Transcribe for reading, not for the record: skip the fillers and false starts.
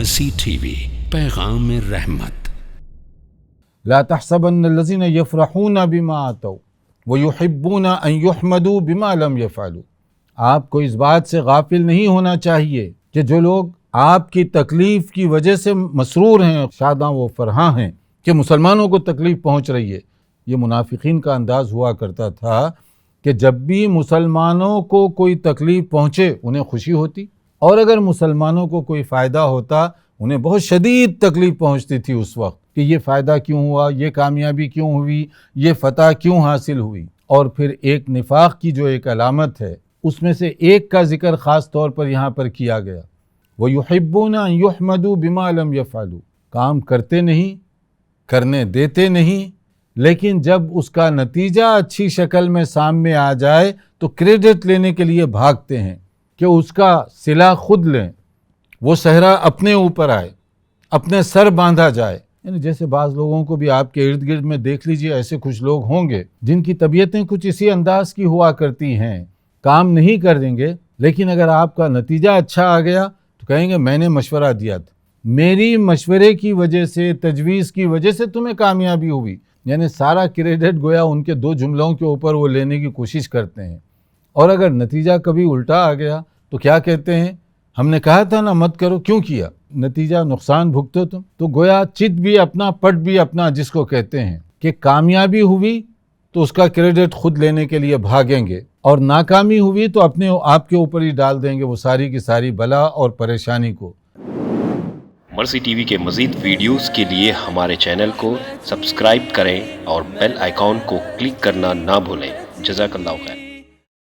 Mercy TV, पैगाम रहमत। ला तहसबन्न अल्लज़ीना यफ़रहूना बिमा अतौ व युहिब्बूना अन युहमदू बिमा लम यफ़अलू। आपको इस बात से गाफिल नहीं होना चाहिए कि जो लोग आपकी तकलीफ की वजह से मसरूर हैं, शादां व फरहां हैं कि मुसलमानों को तकलीफ पहुंच रही है। ये मुनाफिकीन का अंदाज हुआ करता था कि जब भी मुसलमानों को कोई तकलीफ पहुंचे उन्हें खुशी होती, और अगर मुसलमानों को कोई फ़ायदा होता उन्हें बहुत शदीद तकलीफ पहुंचती थी उस वक्त कि ये फ़ायदा क्यों हुआ, ये कामयाबी क्यों हुई, ये फ़तह क्यों हासिल हुई। और फिर एक निफाक की जो एक अलामत है उसमें से एक का जिक्र ख़ास तौर पर यहाँ पर किया गया, वो युहिब्बूना अन युहमदू बिमा लम यफ़अलू। काम करते नहीं, करने देते नहीं, लेकिन जब उसका नतीजा अच्छी शक्ल में सामने आ जाए तो क्रेडिट लेने के लिए भागते हैं कि उसका सिला खुद लें, वो सहरा अपने ऊपर आए, अपने सर बांधा जाए। यानी जैसे बाज़ लोगों को भी आपके इर्द गिर्द में देख लीजिए, ऐसे कुछ लोग होंगे जिनकी तबीयतें कुछ इसी अंदाज की हुआ करती हैं। काम नहीं करेंगे, लेकिन अगर आपका नतीजा अच्छा आ गया तो कहेंगे मैंने मशवरा दिया था, मेरी मशवरे की वजह से, तजवीज़ की वजह से तुम्हें कामयाबी हुई। यानी सारा क्रेडिट गोया उनके दो जुमलों के ऊपर वो लेने की कोशिश करते हैं। और अगर नतीजा कभी उल्टा आ गया तो क्या कहते हैं, हमने कहा था ना मत करो, क्यों किया, नतीजा नुकसान भुगतो तुम। तो गोया चित भी अपना पट भी अपना, जिसको कहते हैं कि कामयाबी हुई तो उसका क्रेडिट खुद लेने के लिए भागेंगे, और नाकामी हुई तो अपने आपके ऊपर ही डाल देंगे वो सारी की सारी बला और परेशानी को। मर्सी टीवी के मज़ीद वीडियोस के लिए हमारे चैनल को सब्सक्राइब करें और बेल आइकॉन को क्लिक करना ना भूलें। जज़ाकल्लाहु खैर।